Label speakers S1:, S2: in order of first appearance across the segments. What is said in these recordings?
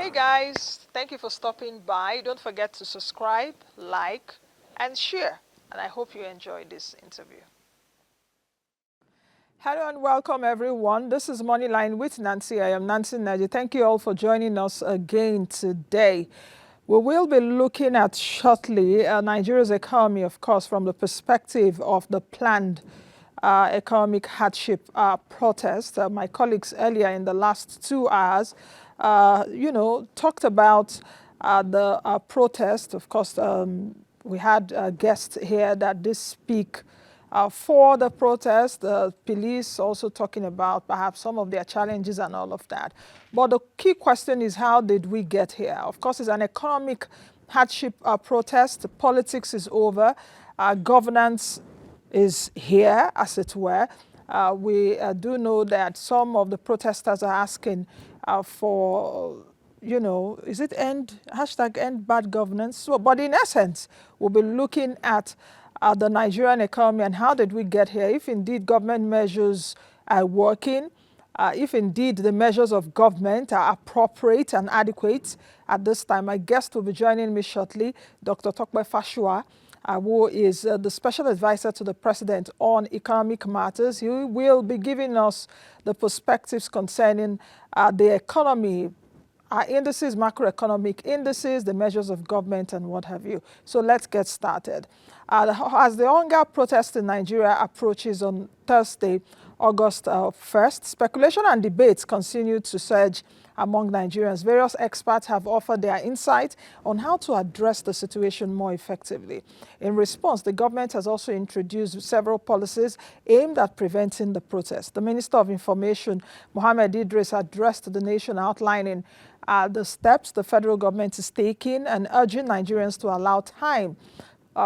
S1: Hey guys, thank you for stopping by. Don't forget to subscribe, like, and share. And I hope you enjoyed this interview. Hello and welcome everyone. This is Moneyline with Nancy. I am Nancy Naji. Thank you all for joining us again today. We will be looking at shortly Nigeria's economy, of course, from the perspective of the planned economic hardship protest. My colleagues earlier in the last 2 hours, talked about the protest. Of course, we had guests here that did speak for the protest, the police also talking about perhaps some of their challenges and all of that. But the key question is, how did we get here? Of course, it's an economic hardship protest. Politics is over. Governance is here, as it were. We do know that some of the protesters are asking for, is it hashtag end bad governance? So, but in essence, we'll be looking at the Nigerian economy and how did we get here, if indeed government measures are working, if indeed the measures of government are appropriate and adequate at this time. My guest will be joining me shortly, Dr. Tope Fasua, who is the special advisor to the president on economic matters. He will be giving us the perspectives concerning the economy, indices, macroeconomic indices, the measures of government, and what have you. So let's get started. As the hunger protest in Nigeria approaches on Thursday, August 1st, speculation and debates continue to surge among Nigerians. Various experts have offered their insight on how to address the situation more effectively. In response, the government has also introduced several policies aimed at preventing the protest. The Minister of Information, Mohammed Idris, addressed the nation outlining the steps the federal government is taking and urging Nigerians to allow time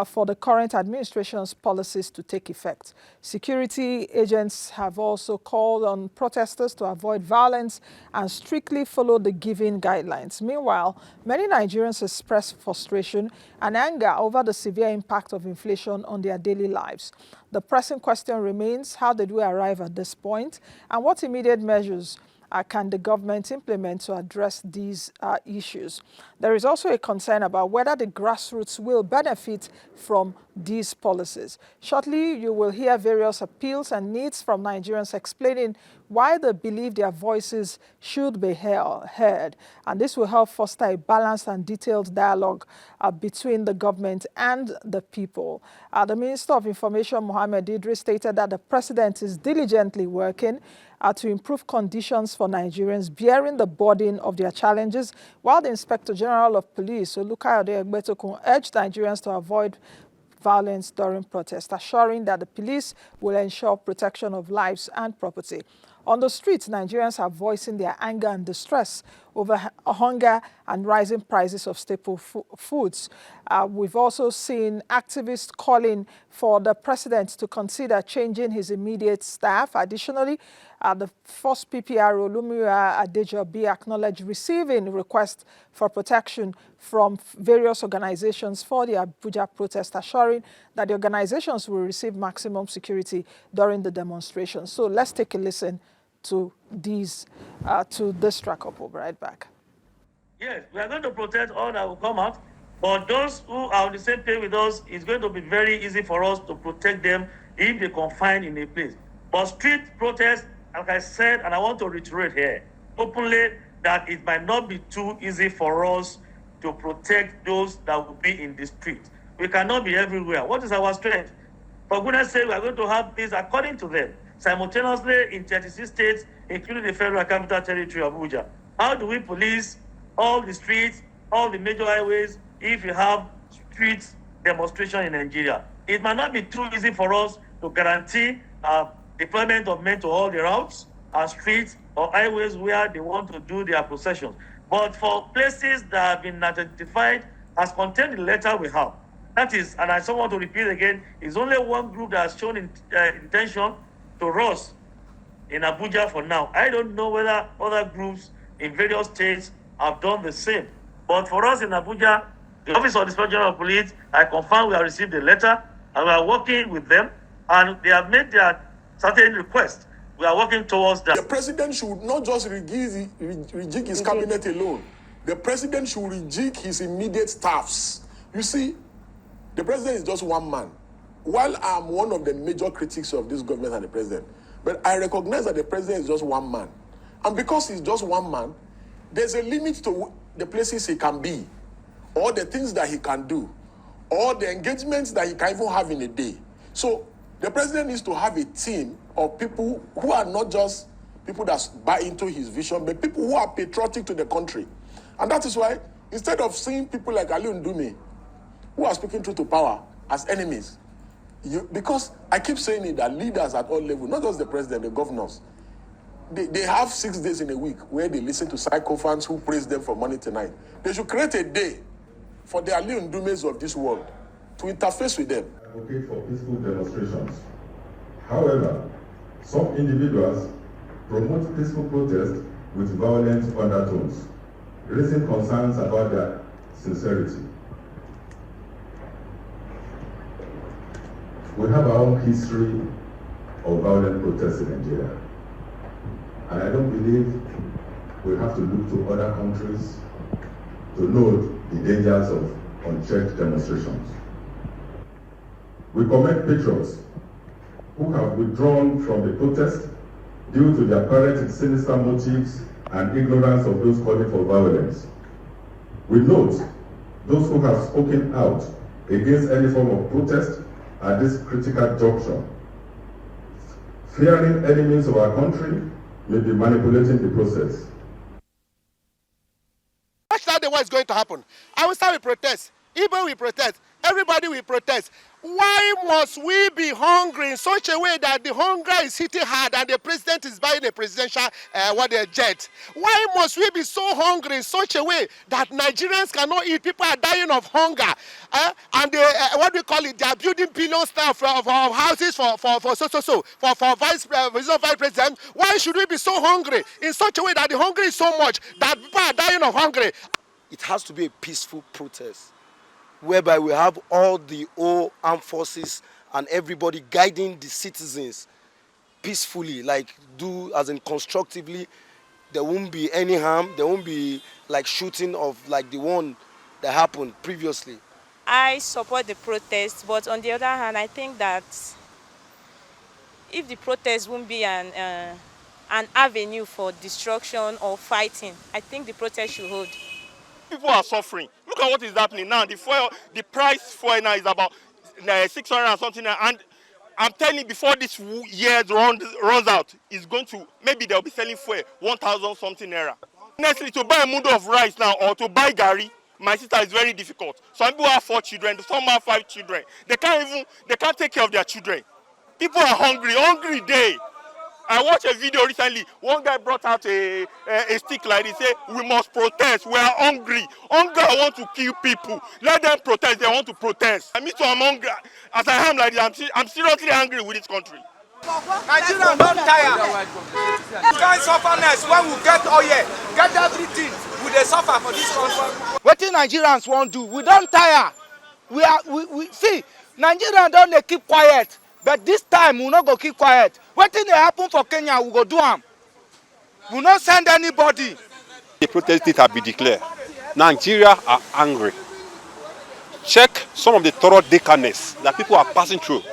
S1: for the current administration's policies to take effect. Security agents have also called on protesters to avoid violence and strictly follow the given guidelines. Meanwhile, many Nigerians express frustration and anger over the severe impact of inflation on their daily lives. The pressing question remains, how did we arrive at this point, and what immediate measures can the government implement to address these issues? There is also a concern about whether the grassroots will benefit from these policies. Shortly, you will hear various appeals and needs from Nigerians explaining why they believe their voices should be heard. And this will help foster a balanced and detailed dialogue between the government and the people. The Minister of Information, Mohammed Idris, stated that the president is diligently working to improve conditions for Nigerians bearing the burden of their challenges, while the Inspector General of Police, Olukayode Egbetokun, urged Nigerians to avoid violence during protest, assuring that the police will ensure protection of lives and property. On the streets, Nigerians are voicing their anger and distress over hunger and rising prices of staple foods. We've also seen activists calling for the president to consider changing his immediate staff. Additionally, the first PPR, Olumuyiwa Adejobi, acknowledged receiving requests for protection from various organizations for the Abuja protest, assuring that the organizations will receive maximum security during the demonstration. So let's take a listen to this track up. We'll be right back.
S2: Yes, we are going to protect all that will come out, but those who are on the same page with us, it's going to be very easy for us to protect them if they confine in a place. But street protests, like I said, and I want to reiterate here openly, that it might not be too easy for us to protect those that will be in the street. We cannot be everywhere. What is our strength? For goodness sake, we are going to have this according to them, simultaneously in 36 states, including the Federal Capital Territory of Abuja. How do we police all the streets, all the major highways, if you have street demonstration in Nigeria? It might not be too easy for us to guarantee deployment of men to all the routes, streets, or highways where they want to do their processions. But for places that have been identified as contained in the letter we have, that is, and I just want to repeat again, is only one group that has shown intention to us in Abuja for now. I don't know whether other groups in various states have done the same. But for us in Abuja, the Office of the Inspector General of Police, I confirm we have received the letter and we are working with them, and they have made their certain requests. We are working towards that.
S3: The president should not just rejig his cabinet alone. the president should rejig his immediate staffs. You see, the president is just one man. While I'm one of the major critics of this government and the president, but I recognize that the president is just one man. And because he's just one man, there's a limit to the places he can be, or the things that he can do, or the engagements that he can even have in a day. So the president needs to have a team of people who are not just people that buy into his vision, but people who are patriotic to the country. And that is why, instead of seeing people like Ali Ndume, who are speaking truth to power, as enemies, because I keep saying it, that leaders at all levels, not just the president, the governors, they have 6 days in a week where they listen to sycophants who praise them for money tonight. They should create a day for the Ali Ndumes of this world to interface with them.
S4: Advocate for peaceful demonstrations. However, some individuals promote peaceful protest with violent undertones, raising concerns about their sincerity. We have our own history of violent protests in Nigeria. And I don't believe we have to look to other countries to know the dangers of unchecked demonstrations. We commend patriots who have withdrawn from the protest due to their apparent sinister motives and ignorance of those calling for violence. We note those who have spoken out against any form of protest at this critical juncture, fearing enemies of our country may be manipulating the process.
S5: Watch that day what is going to happen. I will start with protest. Igbo will protest. Everybody will protest. Why must we be hungry in such a way that the hunger is hitting hard and the president is buying a presidential jet? Why must we be so hungry in such a way that Nigerians cannot eat? People are dying of hunger. And they, what do we call it? They are building billions now for houses for vice president. Why should we be so hungry in such a way that the hunger is so much that people are dying of hunger? It has to be a peaceful protest, whereby we have all the armed forces and everybody guiding the citizens peacefully, like do as in constructively. There won't be any harm. There won't be like shooting of like the one that happened previously.
S6: I support the protest, but on the other hand, I think that if the protest won't be an avenue for destruction or fighting, I think the protest should hold.
S7: People are suffering. Look at what is happening now. The price fuel now is about 600 and something, and I'm telling you, before this year runs out, it's going to, maybe they'll be selling fuel 1,000 something naira. Honestly, to buy a mudu of rice now or to buy gari, my sister, is very difficult. Some people have 4 children, some have 5 children. They can't take care of their children. People are hungry day. I watched a video recently. One guy brought out a stick like this. He said, "We must protest. We are hungry. Hunger want to kill people. Let them protest. They want to protest." I mean, so I'm hungry. As I am like this, I'm seriously angry with this country.
S8: Nigeria don't tire. This kind sufferness when we get oil, get everything, we dey suffer for this country. What Nigerians won't do? We don't tire. We see Nigerians don't they keep quiet. But this time, we not go keep quiet. What thing happen for Kenya, we go do them. We not send anybody.
S9: The protest date have been declared. Nigeria are angry. Check some of the thorough decadence that people are passing through.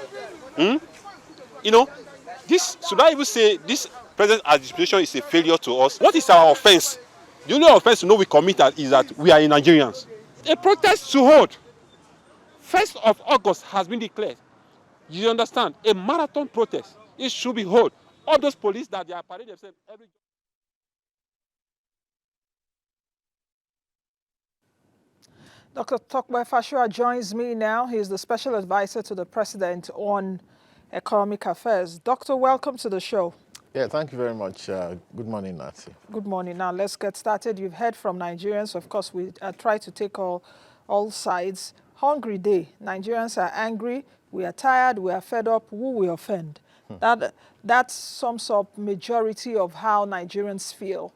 S9: You know, this, should I even say this present administration is a failure to us? What is our offense? The only offense we know we commit is that we are Nigerians. A protest to hold. 1st of August has been declared. You understand? A marathon protest. It should be held. All those police that they are parading themselves every.
S1: Dr. Tope Fasua joins me now. He's the special advisor to the president on economic affairs. Doctor, welcome to the show.
S10: Yeah, thank you very much. Good morning, Nancy.
S1: Good morning. Now let's get started. You've heard from Nigerians. Of course, we try to take all sides. Hungry day. Nigerians are angry. We are tired, we are fed up, who we offend. That sums up majority of how Nigerians feel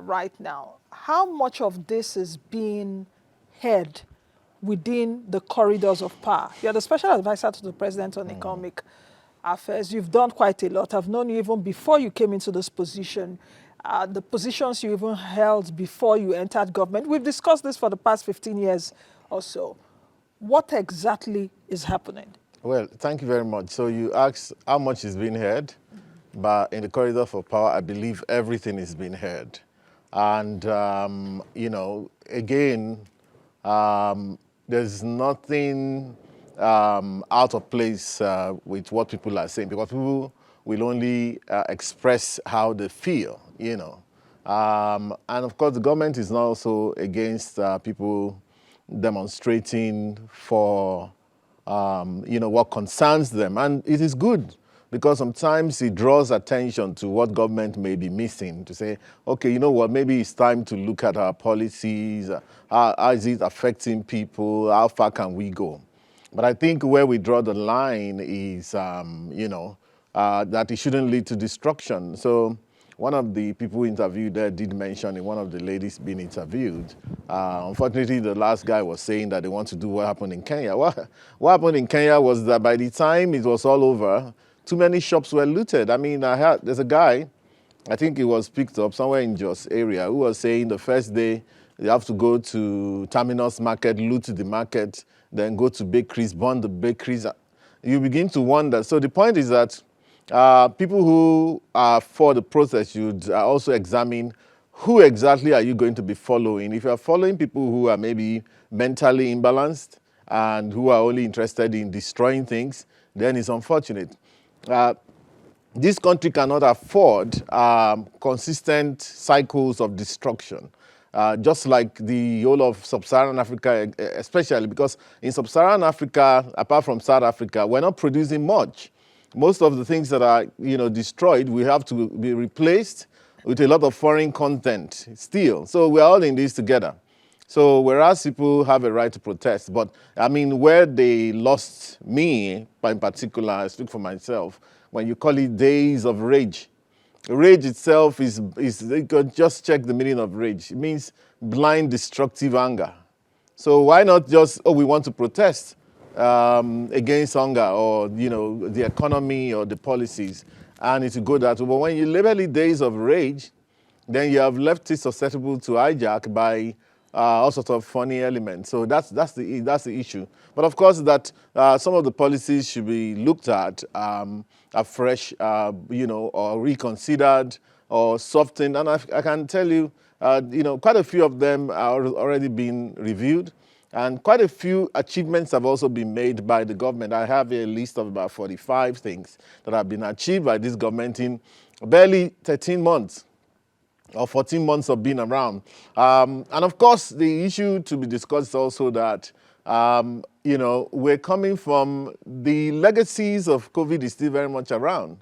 S1: right now. How much of this is being heard within the corridors of power? You're the special advisor to the president on economic affairs. You've done quite a lot. I've known you even before you came into this position. the positions you even held before you entered government. We've discussed this for the past 15 years or so. What exactly is happening?
S10: Well, thank you very much. So you asked how much is being heard, but in the corridor for power, I believe everything is being heard. And, again, there's nothing out of place with what people are saying, because people will only express how they feel, and of course, the government is not also against people demonstrating for, what concerns them. And it is good, because sometimes it draws attention to what government may be missing, to say, okay, you know what, maybe it's time to look at our policies, how is it affecting people, how far can we go? But I think where we draw the line is, that it shouldn't lead to destruction. So one of the people interviewed there did mention in one of the ladies being interviewed, unfortunately, the last guy was saying that they want to do what happened in Kenya. What happened in Kenya was that by the time it was all over, too many shops were looted. I mean, there's a guy, I think he was picked up somewhere in Jos area, who was saying the first day you have to go to Terminus Market, loot the market, then go to bakeries, burn the bakeries. You begin to wonder. So the point is that people who are for the process should also examine who exactly are you going to be following. If you are following people who are maybe mentally imbalanced and who are only interested in destroying things, then it's unfortunate. This country cannot afford consistent cycles of destruction. Just like the whole of sub-Saharan Africa, especially because in sub-Saharan Africa, apart from South Africa, we're not producing much. Most of the things that are, destroyed, we have to be replaced with a lot of foreign content still. So we're all in this together. So whereas people have a right to protest, but I mean, where they lost me, in particular, I speak for myself, when you call it days of rage. Rage itself is you can just check the meaning of rage. It means blind, destructive anger. So why not just, we want to protest against hunger or, the economy or the policies, and it will go that way. But when you label it days of rage, then you have left it susceptible to hijack by all sorts of funny elements. So that's the issue. But of course, that some of the policies should be looked at afresh, or reconsidered or softened. And I can tell you, quite a few of them are already being reviewed. And quite a few achievements have also been made by the government. I have a list of about 45 things that have been achieved by this government in barely 13 months. Or 14 months of being around. And of course, the issue to be discussed is also that, we're coming from the legacies of COVID is still very much around.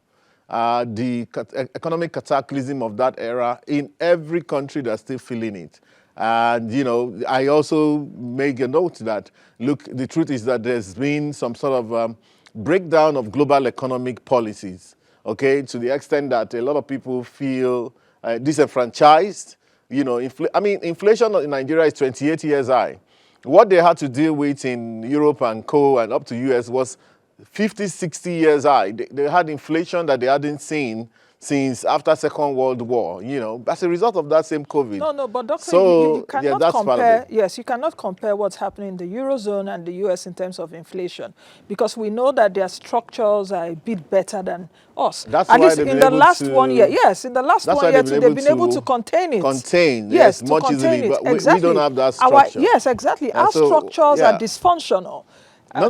S10: The economic cataclysm of that era in every country that's still feeling it. And, I also make a note that, look, the truth is that there's been some sort of breakdown of global economic policies, okay, to the extent that a lot of people feel disenfranchised. Inflation in Nigeria is 28 years high. What they had to deal with in Europe and and up to US was 50, 60 years high. They had inflation that they hadn't seen since after Second World War, as a result of that same COVID.
S1: No, but Doctor,
S10: so,
S1: you cannot
S10: that's
S1: compare,
S10: part of it.
S1: yes, you cannot compare what's happening in the Eurozone and the US in terms of inflation, because we know that their structures are a bit better than us.
S10: That's
S1: At
S10: why
S1: least
S10: they've
S1: in
S10: been
S1: the
S10: able
S1: last
S10: to-
S1: 1 year, yes, in the last
S10: That's
S1: 1
S10: why
S1: year
S10: they've
S1: they've been able to contain it.
S10: Contain,
S1: yes,
S10: yes, much
S1: to contain
S10: easily,
S1: it.
S10: but we
S1: Exactly.
S10: don't have that structure.
S1: Yes, exactly.
S10: And
S1: Our
S10: so,
S1: structures are
S10: yeah.
S1: dysfunctional.
S10: No,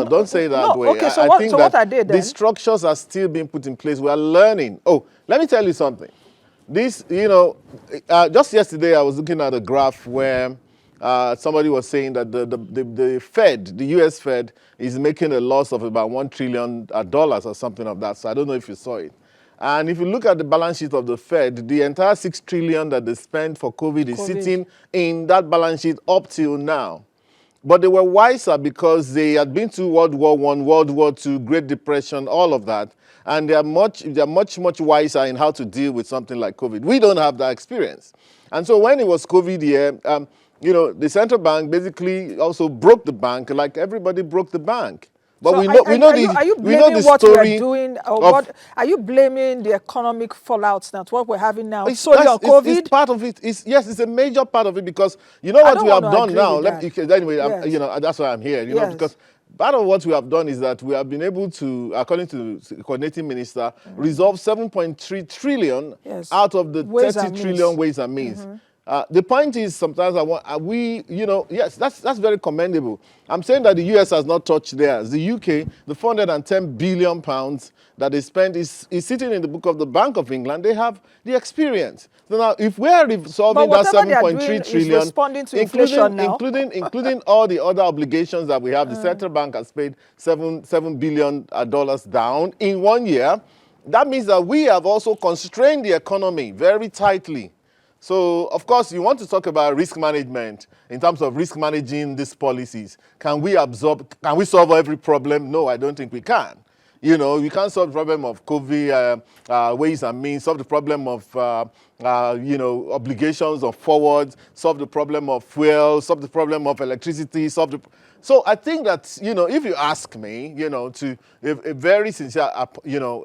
S10: don't say that
S1: no,
S10: way.
S1: okay, so
S10: I
S1: what-
S10: think
S1: so
S10: that
S1: what are they then?
S10: the structures are still being put in place. We are learning. Oh, let me tell you something. This, just yesterday I was looking at a graph where somebody was saying that the Fed, the US Fed, is making a loss of about $1 trillion or something of that. So I don't know if you saw it. And if you look at the balance sheet of the Fed, the entire $6 trillion that they spent for COVID is sitting in that balance sheet up till now. But they were wiser because they had been to World War I, World War II, Great Depression, all of that. And they are much wiser in how to deal with something like COVID. We don't have that experience. And so when it was COVID here, the central bank basically also broke the bank like everybody broke the bank. But
S1: So
S10: we know
S1: are you
S10: we know
S1: blaming
S10: the
S1: what we are
S10: story
S1: doing, or
S10: of
S1: what are you blaming the economic fallouts that what we're having now
S10: It's,
S1: solely on
S10: it's
S1: COVID?
S10: part of it. Yes, it's a major part of it because you know
S1: I
S10: what
S1: don't
S10: we
S1: want
S10: have
S1: to
S10: done
S1: agree
S10: now.
S1: with that.
S10: Anyway,
S1: Yes.
S10: that's why I'm here.
S1: Yes.
S10: Because part of what we have done is that we have been able to, according to the coordinating minister, resolve 7.3 trillion
S1: Yes.
S10: out of the
S1: Ways
S10: 30
S1: and
S10: trillion
S1: means.
S10: ways and means. The point is sometimes yes, that's very commendable. I'm saying that the US has not touched theirs. The UK, the 410 billion pounds that they spent is sitting in the book of the Bank of England. They have the experience. So now, if we are resolving that
S1: whatever they are
S10: 7.3
S1: doing is
S10: trillion,
S1: responding to inflation now.
S10: including all the other obligations that we have, the central bank has paid $7 billion dollars down in 1 year. That means that we have also constrained the economy very tightly. So, of course, you want to talk about risk management in terms of risk managing these policies. Can we solve every problem? No, I don't think we can. We can't solve the problem of COVID, ways and means, solve the problem of, obligations of forwards, solve the problem of fuel, solve the problem of electricity, So I think that, if you ask me, to a very sincere,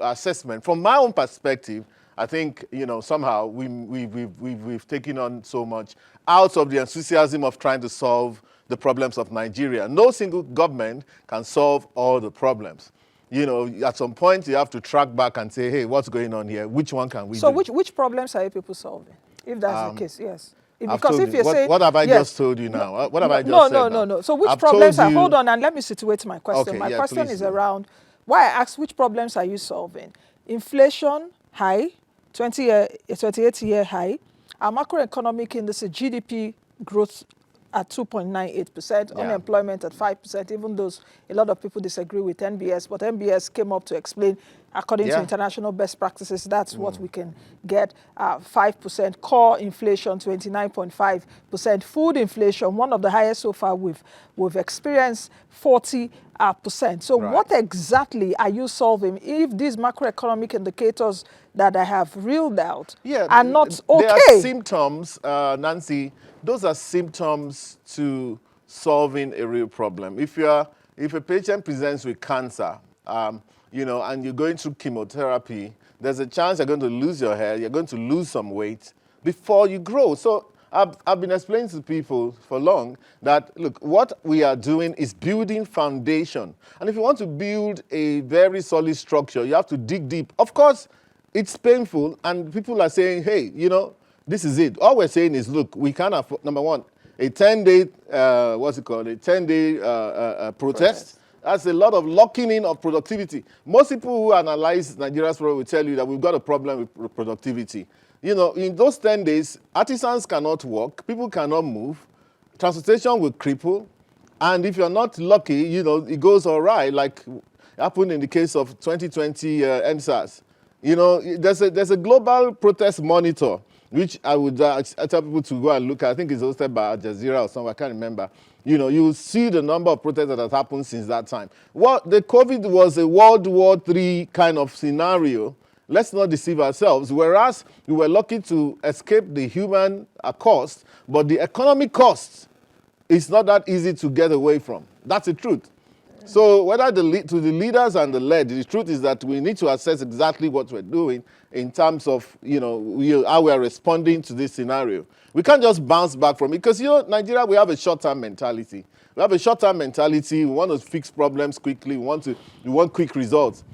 S10: assessment, from my own perspective, I think, somehow we've taken on so much out of the enthusiasm of trying to solve the problems of Nigeria. No single government can solve all the problems. At some point you have to track back and say, hey, what's going on here? Which one can we do?
S1: So which problems are you people solving? If that's the case, yes.
S10: Because if you're saying, what have I just told you now? What have I just said now?
S1: No. So which
S10: I've
S1: problems
S10: told
S1: are,
S10: you,
S1: hold on, and let me situate my question.
S10: Okay,
S1: My
S10: yeah,
S1: question
S10: please
S1: is
S10: do.
S1: around why I asked which problems are you solving? Inflation high, 28-year high, our macroeconomic indices, GDP growth at 2.98%,
S10: Yeah.
S1: unemployment at 5%, even though a lot of people disagree with NBS, but NBS came up to explain, according to
S10: Yeah.
S1: international best practices, that's what we can get, 5%, core inflation 29.5%, food inflation, one of the highest so far we've experienced, 40%. So
S10: Right.
S1: what exactly are you solving if these macroeconomic indicators that I have reeled out are not okay?
S10: There are symptoms, Nancy. Those are symptoms to solving a real problem. If a patient presents with cancer, and you're going through chemotherapy, there's a chance you're going to lose your hair, you're going to lose some weight before you grow. So I've been explaining to people for long that, look, what we are doing is building foundation. And if you want to build a very solid structure, you have to dig deep. Of course, it's painful, and people are saying, hey, this is it. All we're saying is, look, we can't afford, number one, a 10-day, a 10-day protest. That's a lot of locking in of productivity. Most people who analyze Nigeria's problem will tell you that we've got a problem with productivity. In those 10 days, artisans cannot work, people cannot move, transportation will cripple, and if you're not lucky, it goes all right, like happened in the case of 2020 NSAS. There's a global protest monitor, which I would tell people to go and look at. I think it's hosted by Al Jazeera or somewhere, I can't remember. You see the number of protests that has happened since that time. The COVID was a World War III kind of scenario. Let's not deceive ourselves. Whereas we were lucky to escape the human cost, but the economic cost is not that easy to get away from. That's the truth. So whether to the leaders and the led, the truth is that we need to assess exactly what we're doing in terms of how we are responding to this scenario. We can't just bounce back from it because Nigeria, we have a short-term mentality. We have a short-term mentality. We want to fix problems quickly. We want quick results.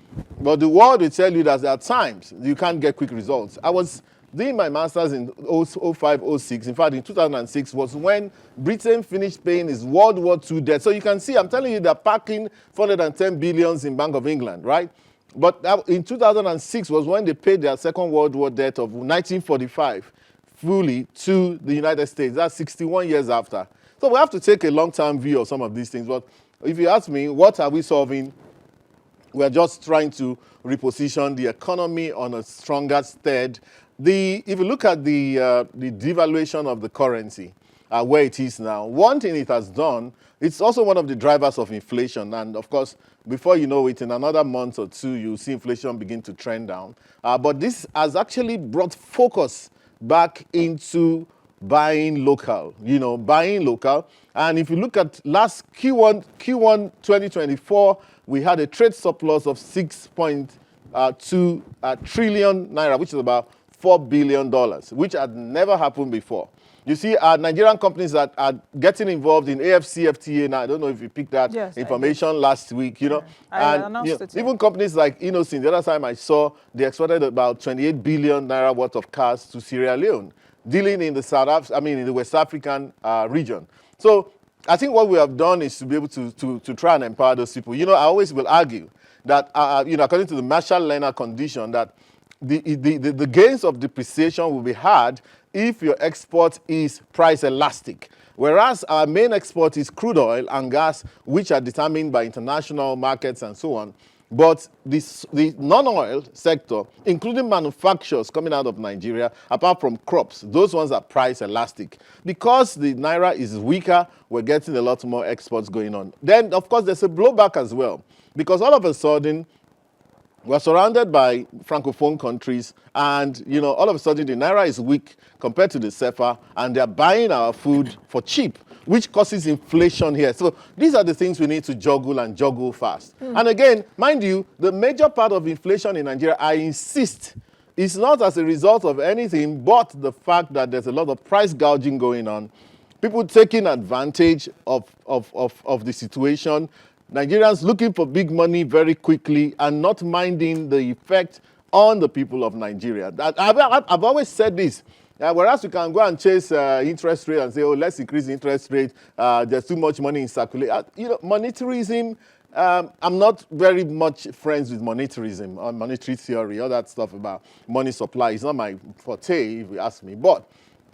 S10: But the world will tell you that there are times you can't get quick results. I was doing my master's in 05, 06. In fact, in 2006 was when Britain finished paying its World War II debt. So you can see, I'm telling you, they're packing 410 billions in Bank of England, right? But in 2006 was when they paid their Second World War debt of 1945 fully to the United States. That's 61 years after. So we have to take a long-term view of some of these things. But if you ask me, what are we solving? We're just trying to reposition the economy on a stronger stead. If you look at the devaluation of the currency, where it is now, one thing it has done, it's also one of the drivers of inflation. And of course, before you know it, in another month or two, you'll see inflation begin to trend down. But this has actually brought focus back into buying local, buying local. And if you look at last Q1 2024, we had a trade surplus of 6.2 trillion naira, which is about $4 billion, which had never happened before. You see, Nigerian companies that are getting involved in AFCFTA now. I don't know if you picked that information last week,
S1: I announced it,
S10: even companies like Innocent, the other time I saw, they exported about 28 billion naira worth of cars to Sierra Leone, dealing in the in the West African region. So I think what we have done is to be able to try and empower those people. I always will argue that, according to the Marshall-Lerner condition, that the gains of depreciation will be had if your export is price elastic. Whereas our main export is crude oil and gas, which are determined by international markets and so on. But the non-oil sector, including manufacturers coming out of Nigeria, apart from crops, those ones are price elastic. Because the naira is weaker, we're getting a lot more exports going on. Then, of course, there's a blowback as well. Because all of a sudden, we're surrounded by francophone countries, and all of a sudden the naira is weak compared to the CFA, and they're buying our food for cheap, which causes inflation here. So these are the things we need to juggle and juggle fast. And again, mind you, the major part of inflation in Nigeria, I insist, is not as a result of anything but the fact that there's a lot of price gouging going on, people taking advantage of the situation, Nigerians looking for big money very quickly and not minding the effect on the people of Nigeria. I've always said this. Whereas you can go and chase interest rate and say, oh, let's increase the interest rate, there's too much money in circulation. Monetarism, I'm not very much friends with monetarism or monetary theory, all that stuff about money supply. It's not my forte, if you ask me. But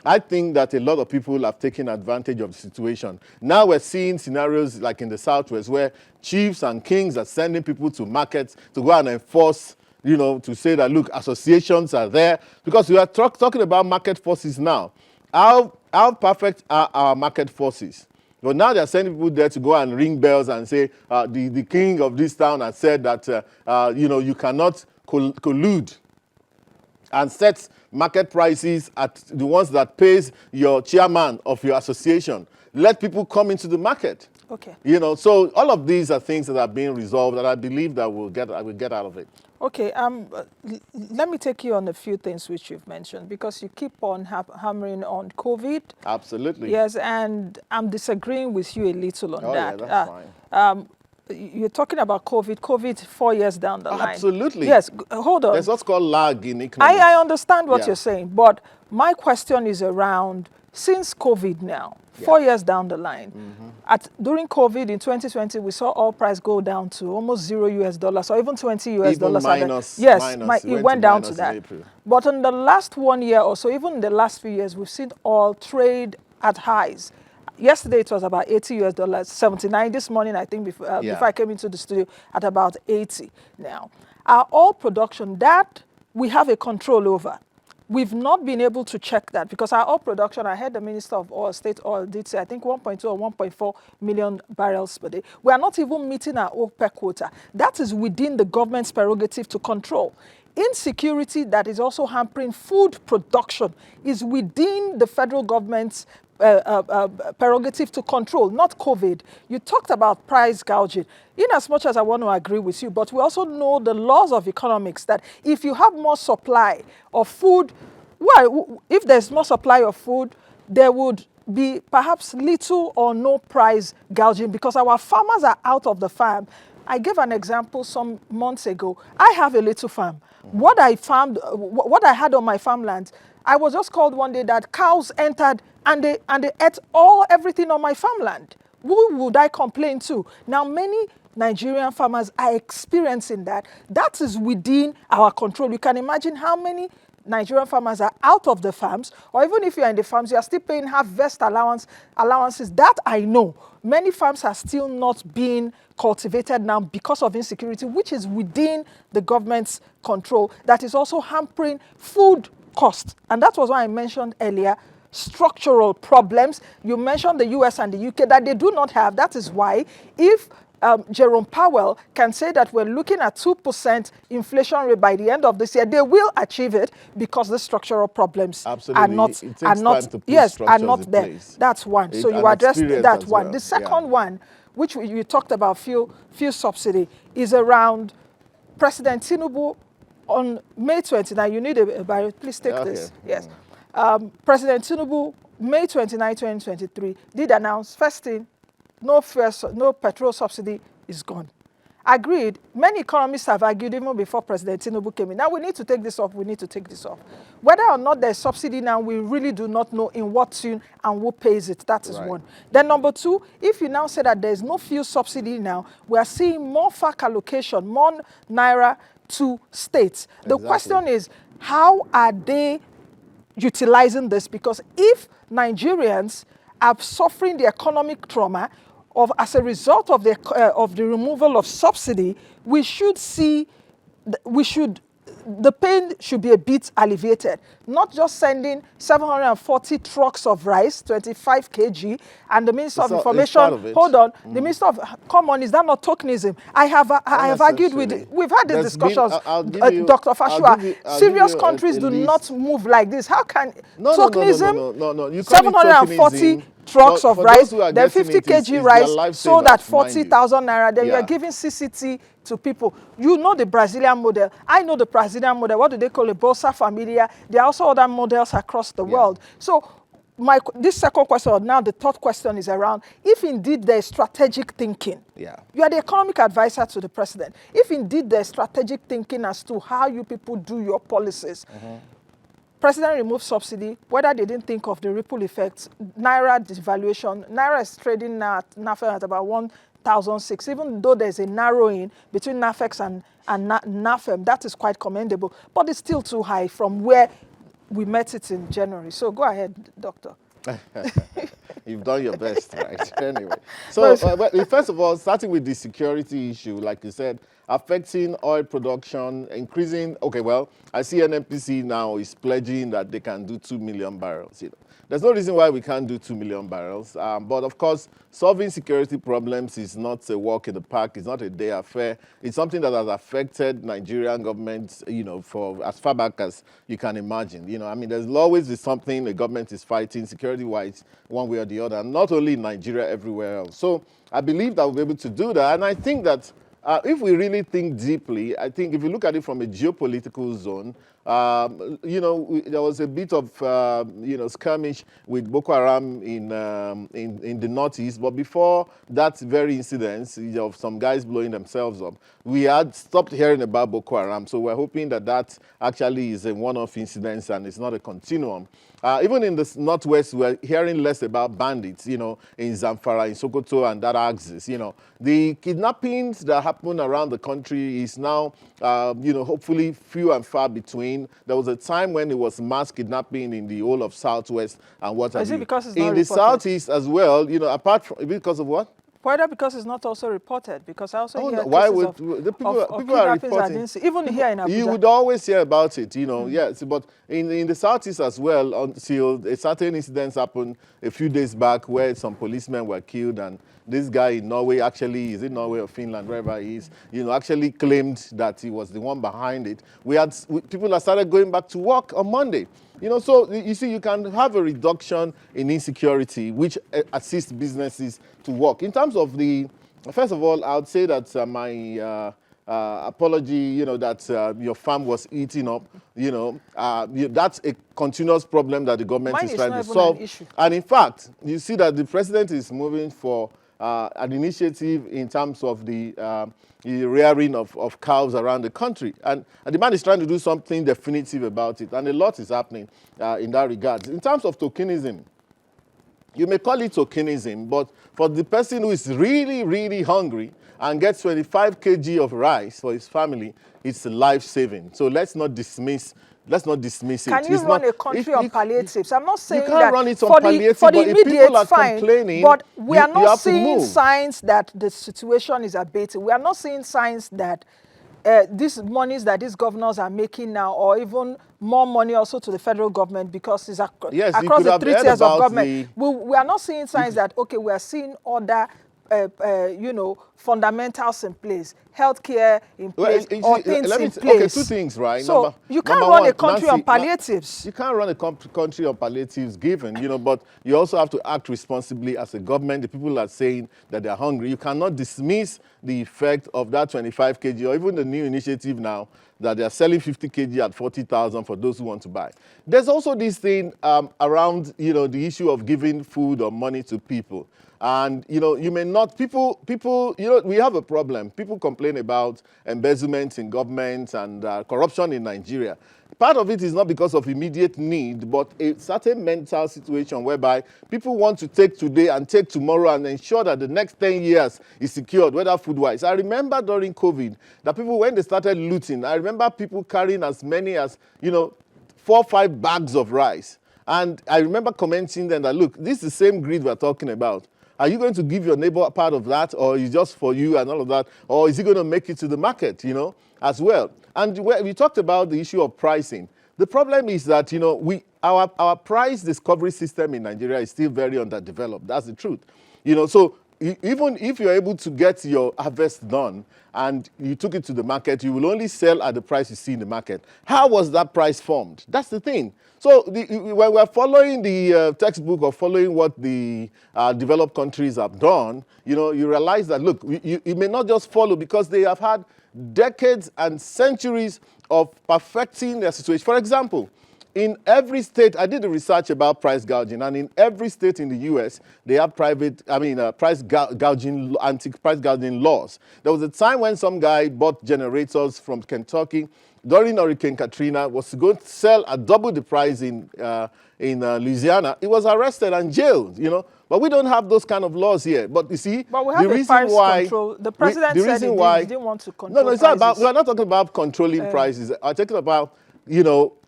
S10: I think that a lot of people have taken advantage of the situation. Now we're seeing scenarios like in the Southwest where chiefs and kings are sending people to markets to go and enforce, to say that, look, associations are there. Because we are talking about market forces now. How perfect are our market forces? But now they're sending people there to go and ring bells and say, the king of this town has said that, you cannot collude and set market prices at the ones that pays your chairman of your association. Let people come into the market.
S1: Okay.
S10: So all of these are things that are being resolved, and I believe that we'll get out of it.
S1: Okay. Let me take you on a few things which you've mentioned, because you keep on hammering on COVID.
S10: Absolutely.
S1: Yes, and I'm disagreeing with you a little on that.
S10: Yeah, that's fine.
S1: You're talking about COVID 4 years down the line.
S10: Absolutely.
S1: Yes, hold on.
S10: There's what's called lag in economics.
S1: I understand what you're saying, but my question is around, since COVID now, 4 years down the line, during COVID in 2020, we saw oil price go down to almost $0 or even $20.
S10: Minus,
S1: it went down to that. But in the last 1 year or so, even in the last few years, we've seen oil trade at highs. Yesterday it was about $80, 79. This morning, I think, before I came into the studio, at about 80 now. Our oil production, that we have a control over. We've not been able to check that, because our oil production, I heard the Minister of Oil, State Oil, did say, I think 1.2 or 1.4 million barrels per day. We are not even meeting our OPEC quota. That is within the government's prerogative to control. Insecurity that is also hampering food production is within the federal government's prerogative to control, not COVID. You talked about price gouging. In as much as I want to agree with you, but we also know the laws of economics that if you have more supply of food, if there's more supply of food, there would be perhaps little or no price gouging, because our farmers are out of the farm. I gave an example some months ago. I have a little farm. What I had on my farmland, I was just called one day that cows entered and they ate everything on my farmland. Who would I complain to? Now, many Nigerian farmers are experiencing that. That is within our control. You can imagine how many Nigerian farmers are out of the farms, or even if you're in the farms, you are still paying harvest allowances. That I know. Many farms are still not being cultivated now because of insecurity, which is within the government's control. That is also hampering food cost. And that was why I mentioned earlier, structural problems. You mentioned the US and the UK that they do not have. That is why if Jerome Powell can say that we're looking at 2% inflation rate by the end of this year, they will achieve it because the structural problems
S10: Absolutely.
S1: are not,
S10: It takes time to put
S1: are
S10: structures
S1: not
S10: in
S1: there.
S10: place.
S1: That's one. So
S10: It's
S1: you
S10: an
S1: addressed
S10: experience
S1: that
S10: as
S1: one.
S10: well.
S1: The second one, which you talked about, fuel subsidy, is around President Tinubu on May 29. You need a bio. Please take
S10: Okay.
S1: this. Yes. President Tinubu, May 29, 2023, did announce, first thing, no petrol subsidy is gone. Agreed. Many economists have argued even before President Tinubu came in. Now we need to take this off. We need to take this off. Whether or not there's subsidy now, we really do not know in what tune and who pays it. That is one. Then number two, if you now say that there's no fuel subsidy now, we are seeing more FAC allocation, more naira to states. The question is, how are they utilizing this? Because if Nigerians are suffering the economic trauma as a result of the removal of subsidy, we should see, the pain should be a bit alleviated. Not just sending 740 trucks of rice, 25 kg, and the Minister of Information, hold on, the Minister of, come on, is that not tokenism? I have argued with, we've had these discussions, Dr. Fasua. Serious countries do not move like this. How can tokenism,
S10: No. You
S1: 740 trucks of rice, then 50 kg rice sold at 40,000 naira, then you are giving CCT to people. You know the Brazilian model. I know the Brazilian model. What do they call it? Bolsa Familia. There are also other models across the world. So this second question, or now the third question, is around, if indeed there is strategic thinking, you are the economic advisor to the president, if indeed there is strategic thinking as to how you people do your policies, President removed subsidy, whether they didn't think of the ripple effects, naira devaluation. Naira is trading now at NAFEX at about 1,006, even though there's a narrowing between NAFEX and NAFEM. That is quite commendable, but it's still too high from where we met it in January. So go ahead, Doctor.
S10: You've done your best, right? Anyway, so first of all, starting with the security issue, like you said, affecting oil production, increasing. Okay, well, I see NNPC now is pledging that they can do 2 million barrels. There's no reason why we can't do 2 million barrels. But of course, solving security problems is not a walk in the park. It's not a day affair. It's something that has affected Nigerian government, for as far back as you can imagine. I mean, there's always be something the government is fighting security-wise, one way or the other, not only in Nigeria, everywhere else. So I believe that we'll be able to do that. And I think that if we really think deeply, I think if you look at it from a geopolitical zone, there was a bit of, skirmish with Boko Haram in the northeast. But before that very incident of some guys blowing themselves up, we had stopped hearing about Boko Haram. So we're hoping that that actually is a one-off incident and it's not a continuum. Even in the northwest, we're hearing less about bandits, in Zamfara, in Sokoto, and that axis. The kidnappings that happen around the country is now, hopefully few and far between. There was a time when it was mass kidnapping in the whole of southwest and what have you.
S1: Is it because it's not
S10: in the
S1: reported?
S10: southeast as well, apart from, because of what?
S1: Whether because it's not also reported, because I also hear
S10: no, why
S1: cases
S10: would
S1: of
S10: people are
S1: kidnappings I
S10: reporting?
S1: didn't see, even here in Abuja.
S10: You would always hear about it, yes. But in the southeast as well, until a certain incidents happened a few days back where some policemen were killed, and this guy in Norway, actually, is it Norway or Finland, wherever he is, actually claimed that he was the one behind it. People that started going back to work on Monday. So you see, you can have a reduction in insecurity, which assists businesses to work. In terms of first of all, I would say that my apology, that your farm was eaten up, that's a continuous problem that the government is trying to solve. And in fact, you see that the president is moving for an initiative in terms of the rearing of cows around the country. And the man is trying to do something definitive about it. And a lot is happening in that regard. In terms of tokenism, you may call it tokenism, but for the person who is really, really hungry and gets 25 kg of rice for his family, it's life-saving. So let's not dismiss it.
S1: Can you run a country on palliatives? I'm not saying
S10: you can't run it on
S1: for
S10: palliatives,
S1: the immediate, fine,
S10: complaining,
S1: but we are not seeing
S10: move.
S1: signs that the situation is abating. We are not seeing signs that these monies that these governors are making now, or even more money also to the federal government, because it's across the 3 tiers of government. We are not seeing signs that, okay, we are seeing other fundamentals in place, healthcare in
S10: Well,
S1: place,
S10: you
S1: or
S10: see,
S1: things
S10: let me
S1: in
S10: say-
S1: place.
S10: okay, two things, right?
S1: So you can't
S10: number
S1: run a
S10: one,
S1: country on
S10: Nancy,
S1: palliatives.
S10: you can't run a country on palliatives given, but you also have to act responsibly as a government. The people are saying that they're hungry. You cannot dismiss the effect of that 25 kg or even the new initiative now that they're selling 50 kg at 40,000 for those who want to buy. There's also this thing around, the issue of giving food or money to people. And, you may not, people, we have a problem. People complain about embezzlement in government and corruption in Nigeria. Part of it is not because of immediate need, but a certain mental situation whereby people want to take today and take tomorrow and ensure that the next 10 years is secured, whether food-wise. I remember during COVID that people, when they started looting, I remember people carrying as many as, 4 or 5 bags of rice. And I remember commenting then that, look, this is the same greed we're talking about. Are you going to give your neighbor part of that, or is it just for you and all of that? Or is it going to make it to the market, as well? And we talked about the issue of pricing. The problem is that, our price discovery system in Nigeria is still very underdeveloped. That's the truth. So even if you're able to get your harvest done and you took it to the market, you will only sell at the price you see in the market. How was that price formed? That's the thing. So when we're following the textbook or following what the developed countries have done, you realize that, look, you may not just follow because they have had decades and centuries of perfecting their situation. For example, in every state, I did the research about price gouging, and in every state in the U.S., they have price gouging, anti-price gouging laws. There was a time when some guy bought generators from Kentucky during Hurricane Katrina, was going to sell at double the price in Louisiana. He was arrested and jailed, But we don't have those kind of laws here. But you see,
S1: but we have the reason why control. The president said he didn't want to control.
S10: No, it's not about. We're not talking about controlling prices. I'm talking about,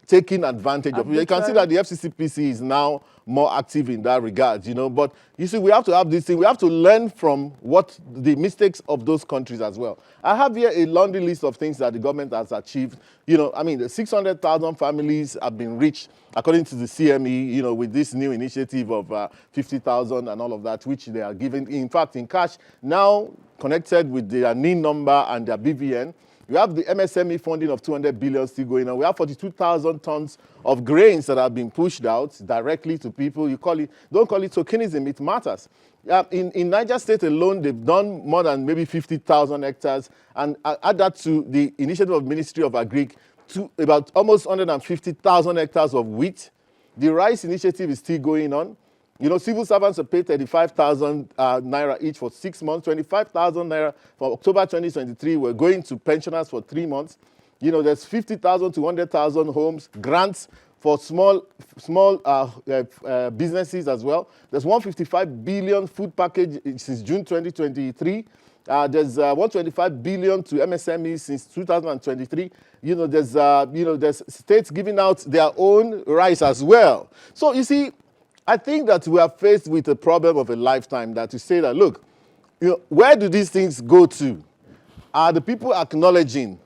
S10: taking advantage of it. You can see that the FCCPC is now more active in that regard, But you see, we have to have this thing. We have to learn from what the mistakes of those countries as well. I have here a laundry list of things that the government has achieved. The 600,000 families have been reached, according to the CME, with this new initiative of 50,000 and all of that, which they are giving, in fact, in cash, now connected with their NIN number and their BVN. We have the MSME funding of 200 billion still going on. We have 42,000 tons of grains that have been pushed out directly to people. Don't call it tokenism, it matters. In Niger State alone, they've done more than maybe 50,000 hectares, and add that to the initiative of Ministry of Agric, to about almost 150,000 hectares of wheat. The rice initiative is still going on. Civil servants are paid 35,000 naira each for 6 months, 25,000 naira for October 2023. We're going to pensioners for 3 months. There's 50,000 to 100,000 homes, grants for small businesses as well. There's 155 billion food package since June 2023. There's 125 billion to MSMEs since 2023. There's states giving out their own rice as well. So you see, I think that we are faced with a problem of a lifetime, that to say that, look, where do these things go to? Are the people acknowledging?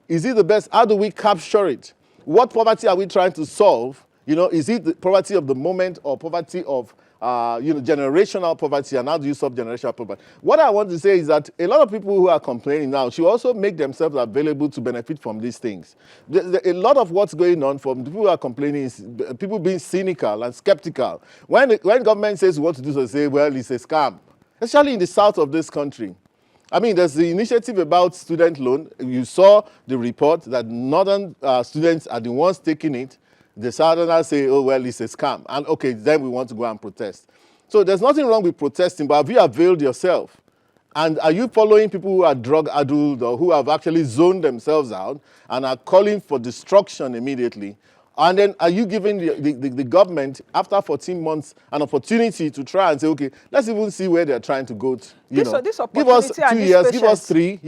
S10: Is it the best? How do we capture it? What poverty are we trying to solve? Is it the poverty of the moment or poverty of, generational poverty? And how do you solve generational poverty? What I want to say is that a lot of people who are complaining now should also make themselves available to benefit from these things. A lot of what's going on from the people who are complaining is people being cynical and skeptical. When government says what to do, so they say, well, it's a scam. Especially in the south of this country. There's the initiative about student loan. You saw the report that northern students are the ones taking it. The southerners say, oh, well, it's a scam. And okay, then we want to go and protest. So there's nothing wrong with protesting, but have you availed yourself? And are you following people who are drug-addled or who have actually zoned themselves out and are calling for destruction immediately? And then are you giving the government, after 14 months, an opportunity to try and say, okay, let's even see where they're trying to go to,
S1: This
S10: give us 2 years, give us 3,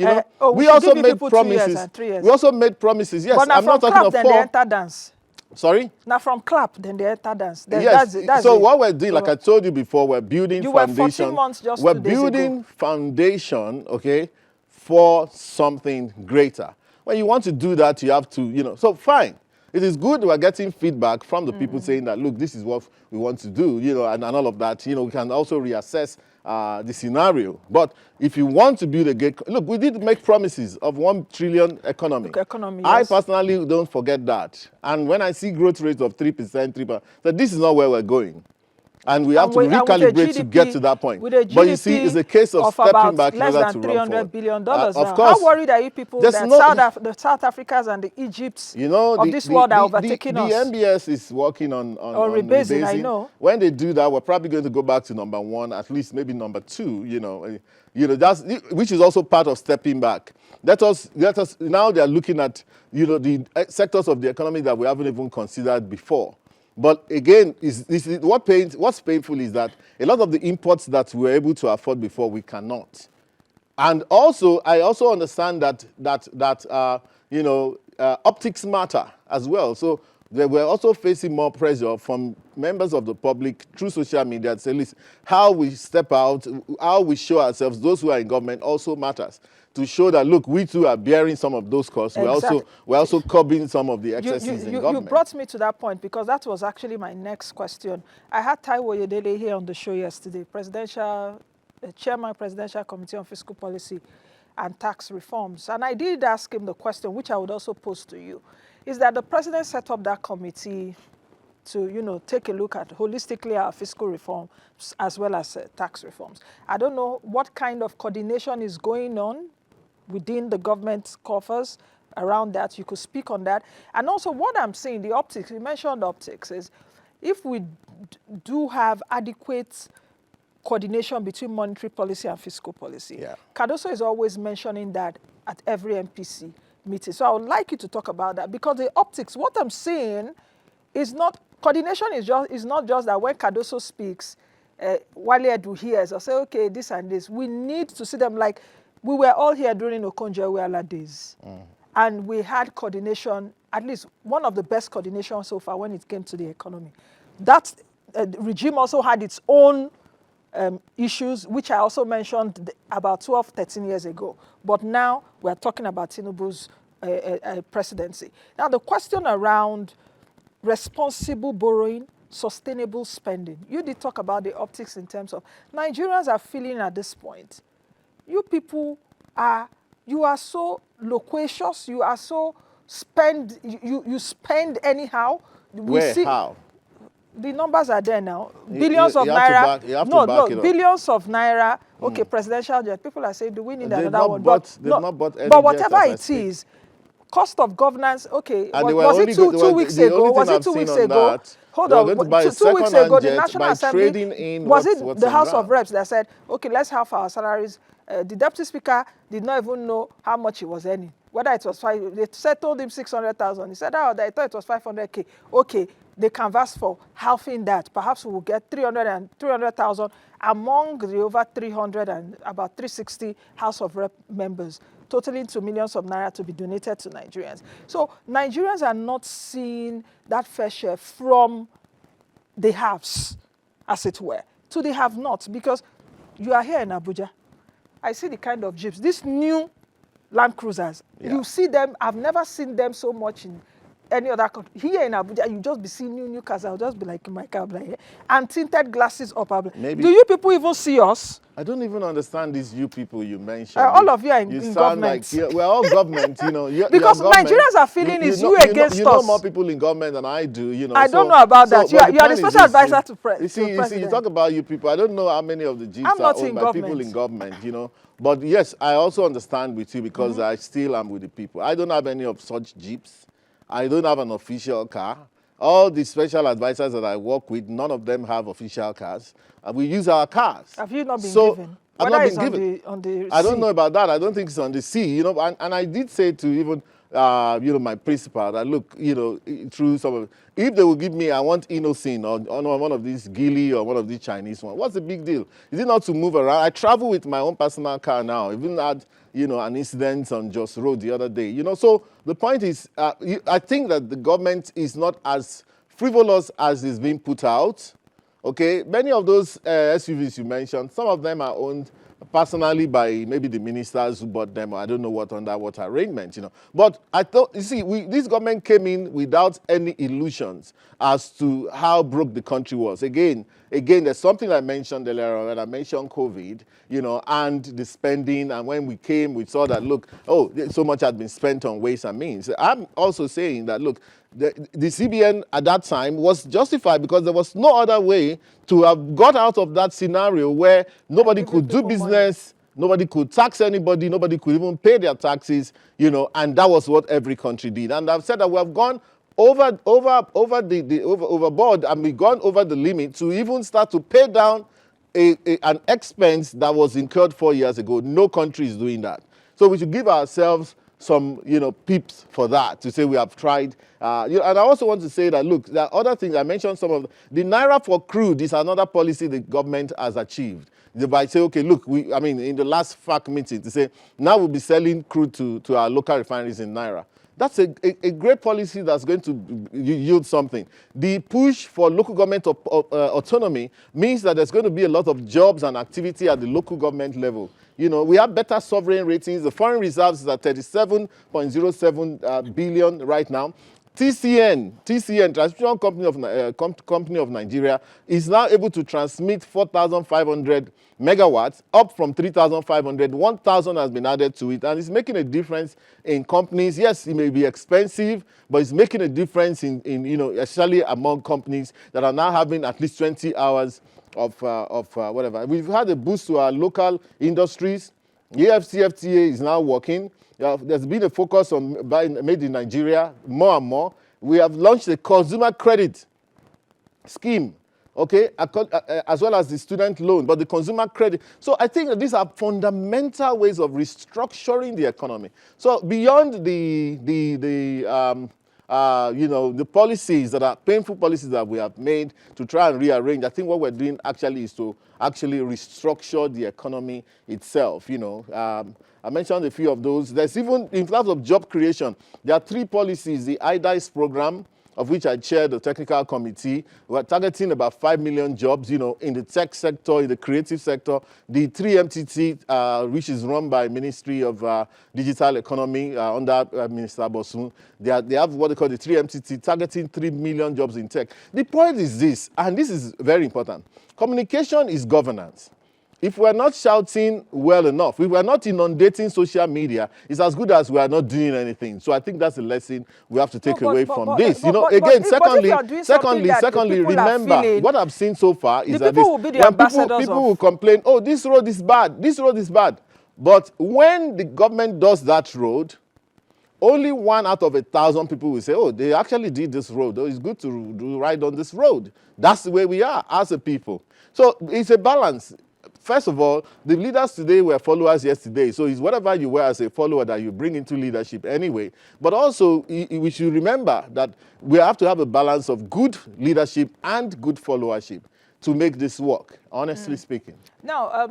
S10: we also made promises. We also made promises, yes.
S1: But now
S10: I'm not talking of 4.
S1: Then they enter dance.
S10: Sorry?
S1: Now from clap, then they enter dance. Then
S10: yes.
S1: That's
S10: so
S1: it.
S10: what we're doing, like I told you before, we're building foundation.
S1: Were 14 months just
S10: we're
S1: 2 days
S10: building
S1: ago.
S10: foundation, okay, for something greater. When you want to do that, you have to, so fine. it is good we're getting feedback from the people saying that, look, this is what we want to do, and all of that. We can also reassess the scenario. But if you want to build a great, look, we did make promises of 1 trillion economy. I
S1: Yes.
S10: personally don't forget that. And when I see growth rates of 3%, 3%, that this is not where we're going. And we have to recalibrate to get to that point. But you see, it's a case of stepping back in order to run forward.
S1: Less than $300 billion
S10: Of
S1: now.
S10: course.
S1: How worried are you people that the South Africas and the Egypts of this world are overtaking us?
S10: The MBS is working on
S1: rebasing, I know.
S10: When they do that, we're probably going to go back to number 1, at least maybe number 2, that's, which is also part of stepping back. Let us, now they're looking at, the sectors of the economy that we haven't even considered before. But again, what's painful is that a lot of the imports that we were able to afford before, we cannot. And also, I also understand that optics matter as well. So we're also facing more pressure from members of the public through social media to say, listen, how we step out, how we show ourselves, those who are in government also matters. To show that, look, we too are bearing some of those costs.
S1: Exactly.
S10: We're also curbing some of the excesses in government.
S1: You brought me to that point because that was actually my next question. I had Taiwo Oyedele here on the show yesterday, Chairman, Presidential Committee on Fiscal Policy and Tax Reforms. And I did ask him the question, which I would also pose to you, is that the president set up that committee to, take a look at holistically our fiscal reforms as well as tax reforms. I don't know what kind of coordination is going on within the government coffers around that. You could speak on that. And also what I'm saying, the optics, you mentioned optics, is if we do have adequate coordination between monetary policy and fiscal policy. Cardoso is always mentioning that at every MPC meeting. So I would like you to talk about that because the optics, what I'm saying is not, coordination is not just that when Cardoso speaks, Wale Edu hears or say, okay, this and this. We need to see them like, we were all here during Okonjo-Iweala days. And we had coordination, at least one of the best coordination so far when it came to the economy. That regime also had its own issues, which I also mentioned about 12, 13 years ago. But now we're talking about Tinubu's presidency. Now the question around responsible borrowing, sustainable spending. You did talk about the optics in terms of Nigerians are feeling at this point. You people you are so loquacious, you are so you spend anyhow.
S10: How?
S1: The numbers are there now. Billions of naira. Billions of naira. Okay, presidential jet. People are saying, do we need another one? But whatever it is, cost of governance, okay. Was it 2 weeks ago? Was it 2 weeks ago? Hold on. 2 weeks ago, the National Assembly, was it the House of Reps that said, okay, let's have our salaries. The Deputy Speaker did not even know how much he was earning. Whether it was they told him 600,000. He said, oh, they thought it was 500K. Okay, they canvassed for halving that. Perhaps we will get 300,000 among the over 300 and about 360 House of Rep members, totaling to millions of naira to be donated to Nigerians. So Nigerians are not seeing that fair share from the haves, as it were, to the have-nots, because you are here in Abuja. I see the kind of jeeps, these new Land Cruisers. You see them, I've never seen them so much in any other country. Here in Abuja, you just be seeing new cars. I'll just be like in my car, like, and tinted glasses up. Do you people even see us?
S10: I don't even understand these you people you mentioned.
S1: All of you are in government.
S10: Like, we're all government,
S1: because Nigerians are feeling you against us.
S10: You know more people in government than I do,
S1: I don't know about that. You are the special advisor to president.
S10: You see, you talk about you people. I don't know how many of the jeeps are owned by people in government, But yes, I also understand with you because I still am with the people. I don't have any of such jeeps. I don't have an official car. All the special advisors that I work with, none of them have official cars. And we use our cars.
S1: Have you not been given?
S10: I've not been given.
S1: On the
S10: I don't know about that. I don't think it's on the sea. And I did say to even my principal that, look, through some of, if they will give me, I want Innocent on one of these Gili or one of these Chinese ones. What's the big deal? Is it not to move around? I travel with my own personal car now. I even had, an incident on Jos Road the other day. So the point is, I think that the government is not as frivolous as is being put out. Okay, many of those SUVs you mentioned, some of them are owned personally by maybe the ministers who bought them, or I don't know what under what arrangement, you know. But I thought, you see, this government came in without any illusions as to how broke the country was. Again, there's something I mentioned earlier on when I mentioned COVID, you know, and the spending. And when we came, we saw that, look, oh, so much had been spent on ways and means. I'm also saying that, look, the CBN at that time was justified because there was no other way to have got out of that scenario where nobody could do business, nobody could tax anybody, nobody could even pay their taxes, you know, and that was what every country did. And I've said that we have gone overboard, and we've gone over the limit to even start to pay down an expense that was incurred 4 years ago. No country is doing that. So we should give ourselves some, you know, peeps for that, to say we have tried. You know, and I also want to say that, look, there are other things. I mentioned some of the Naira for crude is another policy the government has achieved. They might say, okay, look, I mean, in the last FAC meeting, to say, now we'll be selling crude to our local refineries in Naira. That's a great policy that's going to yield something. The push for local government autonomy means that there's going to be a lot of jobs and activity at the local government level. You know, we have better sovereign ratings. The foreign reserves is at 37.07 billion right now. TCN, Transmission Company of Nigeria, is now able to transmit 4,500 megawatts, up from 3,500. 1,000 has been added to it, and it's making a difference in companies. Yes, it may be expensive, but it's making a difference in you know, especially among companies that are now having at least 20 hours of whatever. We've had a boost to our local industries. The AFCFTA is now working. There's been a focus on made in Nigeria more and more. We have launched a consumer credit scheme, okay, as well as the student loan, but the consumer credit. So I think that these are fundamental ways of restructuring the economy. So beyond you know, the policies that are painful policies that we have made to try and rearrange, I think what we're doing actually is to actually restructure the economy itself, you know. I mentioned a few of those. There's even, in terms of job creation, there are 3 policies. The IDICE program, of which I chair the technical committee. We're targeting about 5 million jobs, you know, in the tech sector, in the creative sector. The 3MTT, which is run by Ministry of Digital Economy under Minister Bosun, they have what they call the 3MTT, targeting 3 million jobs in tech. The point is this, and this is very important. Communication is governance. If we're not shouting well enough, if we're not inundating social media, it's as good as we are not doing anything. So I think that's a lesson we have to take away from this. You know, again, secondly, remember, what I've seen so far is that people will complain, oh, this road is bad, this road is bad. But when the government does that road, only 1 out of 1,000 people will say, oh, they actually did this road. Oh, it's good to ride on this road. That's the way we are as a people. So it's a balance. First of all, the leaders today were followers yesterday. So it's whatever you were as a follower that you bring into leadership anyway. But also, we should remember that we have to have a balance of good leadership and good followership to make this work, honestly speaking.
S1: Now,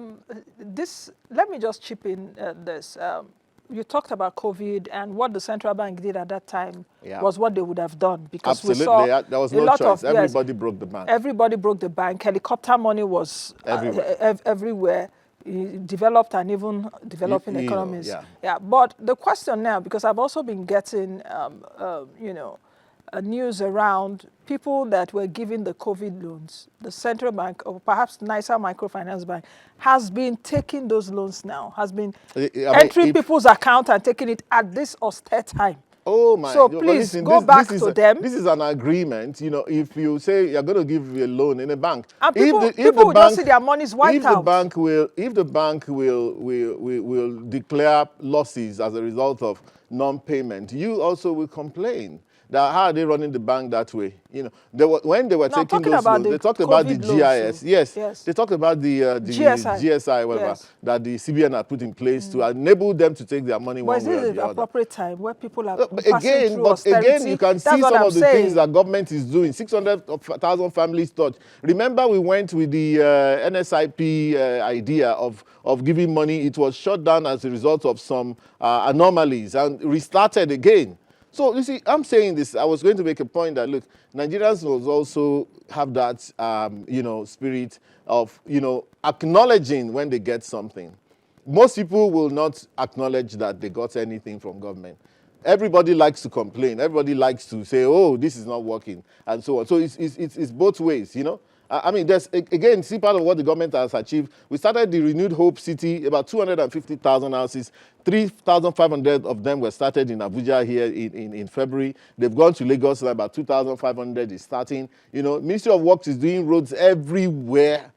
S1: let me just chip in this. You talked about COVID, and what the central bank did at that time was what they would have done, because
S10: absolutely,
S1: we saw
S10: there was no choice. Everybody broke the bank.
S1: Everybody broke the bank. Helicopter money was everywhere. Developed and even developing economies. Yeah. But the question now, because I've also been getting, you know, news around people that were giving the COVID loans, the central bank, or perhaps nicer microfinance bank, has been taking those loans now, has been entering people's account and taking it at this austere time.
S10: Oh my!
S1: So please go back to them.
S10: This is an agreement. You know, if you say you're going to give a loan in a bank,
S1: and people will just see their money's wiped out.
S10: If the bank will declare losses as a result of non-payment, you also will complain. That how are they running the bank that way? You know, when they were taking those loans, they talked about the GIS. Yes, they talked about the GSI, whatever, that the CBN had put in place to enable them to take their money one way or the other.
S1: But is this the appropriate time where people are
S10: again, you can see some of the things that government is doing. 600,000 families touched. Remember, we went with the NSIP idea of giving money. It was shut down as a result of some anomalies and restarted again. So, you see, I'm saying this, I was going to make a point that, look, Nigerians must also have that, you know, spirit of, you know, acknowledging when they get something. most people will not acknowledge that they got anything from government. Everybody likes to complain. Everybody likes to say, oh, this is not working, and so on. So it's both ways, you know. I mean, there's, again, see part of what the government has achieved. We started the Renewed Hope City, about 250,000 houses. 3,500 of them were started in Abuja here in February. They've gone to Lagos, so about 2,500 is starting. You know, Ministry of Works is doing roads everywhere.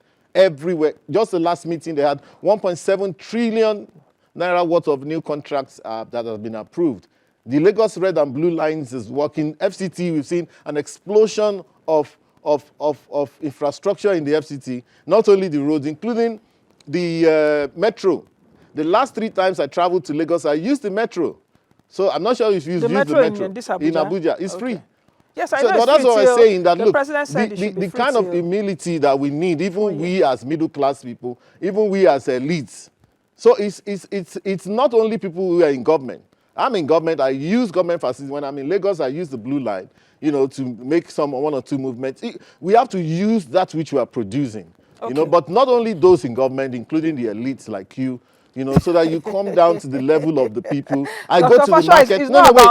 S10: Just the last meeting, they had 1.7 trillion naira worth of new contracts that have been approved. The Lagos Red and Blue Lines is working. FCT, we've seen an explosion of infrastructure in the FCT, not only the roads, including the metro. The last 3 times I traveled to Lagos, I used the metro. So I'm not sure if you've used the metro in Abuja. It's free.
S1: Yes, I
S10: so,
S1: know.
S10: But that's what I'm saying, that look,
S1: the
S10: kind of humility that we need, even we as middle class people, even we as elites. So it's not only people who are in government. I'm in government, I use government facilities. When I'm in Lagos, I use the blue line, you know, to make one or two movements. We have to use that which we are producing, you know, but not only those in government, including the elites like you know, so that you come down to the level of the people. I go to the market.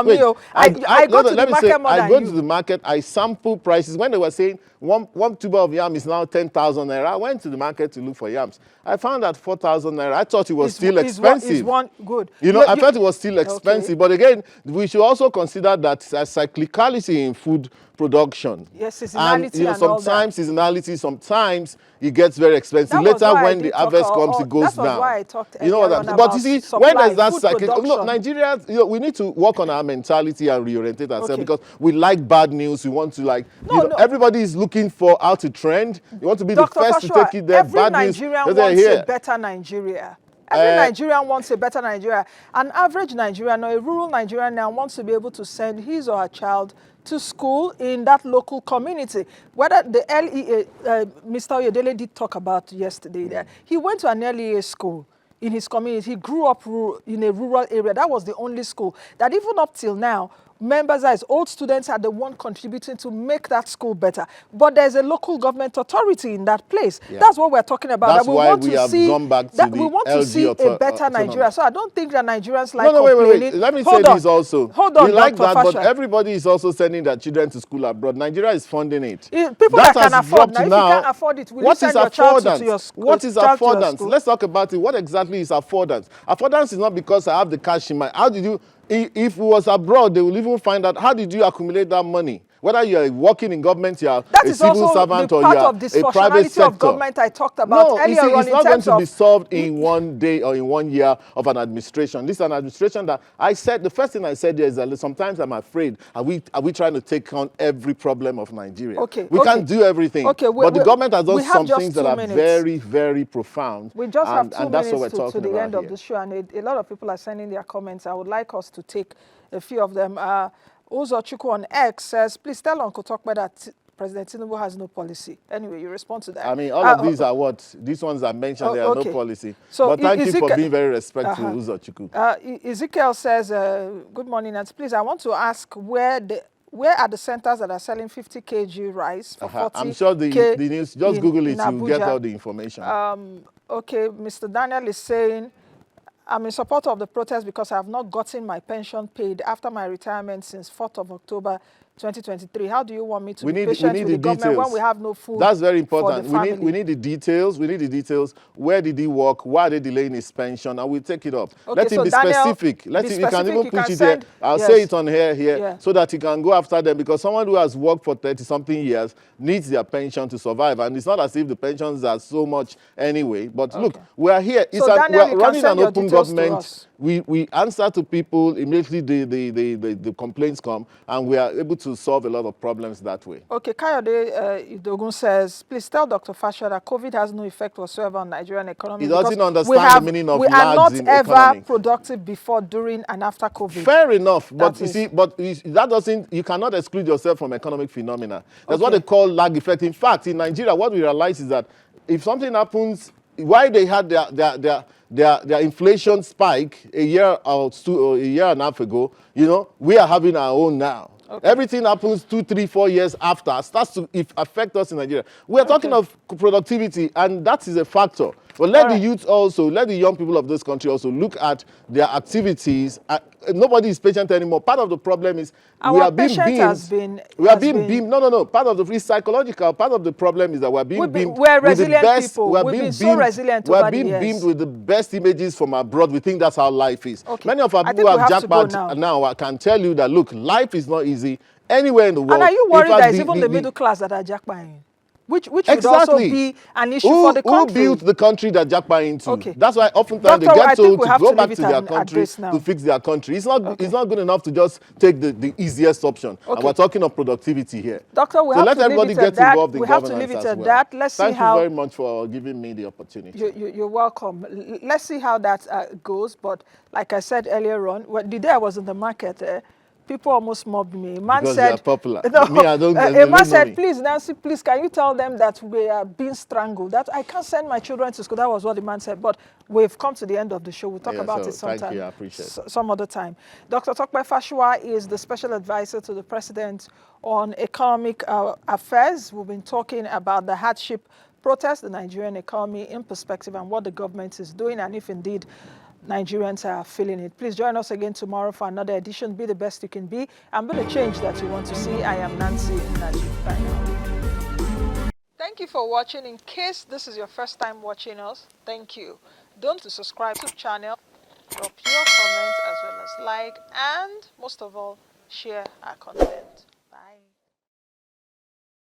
S10: Wait. I go to the market more than you. I go to the market, I sample prices. When they were saying one tuber of yam is now 10,000 naira, I went to the market to look for yams. I found that 4,000 naira. I thought it was still expensive.
S1: Good.
S10: You know, I thought it was still expensive. But again, we should also consider that cyclicality in food production.
S1: Yes, seasonality
S10: and, you know, sometimes seasonality, sometimes it gets very expensive. Later, when the harvest comes, it goes down.
S1: That's why I talked
S10: you know what I'm saying? But you see, when there's that cycle, look, Nigeria, you know, we need to work on our mentality and reorientate ourselves because we like bad news. We want to like, everybody is looking for how to trend. You want to be
S1: Dr.
S10: the first
S1: Fasua,
S10: to take it there.
S1: Every Nigerian wants a better Nigeria. Every Nigerian wants a better Nigeria. An average Nigerian or a rural Nigerian now wants to be able to send his or her child to school in that local community. Whether the LEA, Mr. Oyedele did talk about yesterday there. He went to an LEA school in his community. He grew up in a rural area. That was the only school that even up till now, members as old students are the one contributing to make that school better. But there's a local government authority in that place. Yeah. That's what we're talking about.
S10: That's why we have gone back to
S1: we want to see a better Nigeria. So I don't think that Nigerians like
S10: wait. Let me say this also.
S1: Hold on,
S10: we like
S1: Dr.
S10: that,
S1: Fasha.
S10: but everybody is also sending their children to school abroad. Nigeria is funding it.
S1: People that can afford. Now, if you can't afford it, will you send your child to your school?
S10: What is affordance? Let's talk about it. What exactly is affordance? Affordance is not because I have the cash in my... How did you... If it was abroad, they will even find out how did you accumulate that money. Whether you are working in government, you are a civil servant, or you are a private sector.
S1: Of government I talked about earlier on.
S10: It's not going to be solved in 1 day or in 1 year of an administration. This is an administration that I said, the first thing I said is that sometimes I'm afraid, are we trying to take on every problem of Nigeria? We can't do everything. But the government has done some things that are very, very profound.
S1: We just have 2 minutes to the end of the show, and a lot of people are sending their comments. I would like us to take a few of them. Uzochukwu on X says, please tell Uncle Tope that President Tinubu has no policy. Anyway, you respond to that.
S10: I mean, all of these are what? These ones are mentioned, there are no policy. So but thank you for being very respectful, Uzochukwu.
S1: Ezekiel says, good morning, and please, I want to ask where are the centers that are selling 50 kg rice for 40
S10: I'm sure the news, just Google it, you'll get all the information.
S1: Okay, Mr. Daniel is saying, I'm in support of the protest because I have not gotten my pension paid after my retirement since 4th of October 2023. How do you want me to be patient with the government when we have no food?
S10: That's very important. We need the details. We need the details. Where did he work? Why are they delaying his pension? And we'll take it up. Okay, Let him be specific. Let him, you can even put it here. I'll say it on here, so that he can go after them. Because someone who has worked for 30-something years needs their pension to survive. And it's not as if the pensions are so much anyway. But look, we are here. We're running an open government. We answer to people immediately. The complaints come, and we are able to solve a lot of problems that way.
S1: Okay, Kayode Idogun says, please tell Dr. Fasha that COVID has no effect whatsoever on Nigerian economy.
S10: He doesn't understand the meaning of lags in economy.
S1: We are not ever productive before, during, and after COVID.
S10: Fair enough, but you see, that doesn't, you cannot exclude yourself from economic phenomena. That's what they call lag effect. In fact, in Nigeria, what we realize is that if something happens, why they had their inflation spike a year or two, or a year and a half ago, you know, we are having our own now. Everything happens 2, 3, 4 years after, starts to affect us in Nigeria. We are talking of productivity, and that is a factor. But let the
S1: right.
S10: youth also, let the young people of this country also look at their activities. Nobody is patient anymore. Part of the problem is we
S1: Our
S10: are being
S1: patient has
S10: beamed.
S1: been
S10: We are being beamed. No, no, no. Part of the psychological. Part of the problem is that we're being beamed
S1: we're
S10: with the
S1: resilient
S10: best.
S1: people.
S10: We're
S1: We've
S10: being
S1: been so
S10: beamed.
S1: resilient
S10: We're
S1: over the
S10: being
S1: years.
S10: beamed with the best images from abroad. We think that's how life is.
S1: Okay.
S10: Many of our
S1: I
S10: people
S1: think
S10: who
S1: we
S10: have
S1: have to go
S10: jackpot
S1: now.
S10: now can tell you that look, life is not easy anywhere in the world.
S1: And are you
S10: In
S1: worried
S10: fact,
S1: that it's even the middle class that are jackpotting? Which would also
S10: exactly.
S1: be an issue for the
S10: Who
S1: country.
S10: built the country that jackpot into?
S1: Okay.
S10: That's why oftentimes
S1: Doctor,
S10: they get
S1: I think
S10: told
S1: we
S10: to
S1: have
S10: go
S1: to
S10: back
S1: leave
S10: to
S1: it
S10: their
S1: at
S10: country
S1: this now.
S10: to fix their country. It's not
S1: Okay.
S10: it's not good enough to just take the easiest option.
S1: Okay.
S10: And we're talking of productivity here.
S1: Doctor, we
S10: So
S1: have
S10: let
S1: to leave
S10: everybody
S1: it at
S10: get
S1: that.
S10: involved in
S1: We have to
S10: governance
S1: leave it
S10: as
S1: at
S10: well.
S1: that. Let's see
S10: Thank
S1: how.
S10: you very much for giving me the opportunity.
S1: You're welcome. Let's see how that goes. But like I said earlier on, the day I was in the market, people almost mobbed me. A man
S10: Because
S1: said,
S10: you are popular.
S1: No,
S10: Me, I don't.
S1: a
S10: They
S1: man
S10: don't know
S1: said,
S10: me.
S1: please, Nancy, please, can you tell them that we are being strangled? That I can't send my children to school. That was what the man said. But we've come to the end of the show. We'll talk about it sometime.
S10: Thank you. I appreciate it.
S1: Some other time. Dr. Tope Fasua is the special advisor to the president on economic affairs. We've been talking about the hardship protest, the Nigerian economy in perspective, and what the government is doing, and if indeed Nigerians are feeling it. Please join us again tomorrow for another edition. Be the best you can be and be the change that you want to see. I am Nancy Naji. Bye now. Thank you for watching. In case this is your first time watching us, thank you. Don't subscribe to the channel, drop your comments as well as like, and most of all, share our content.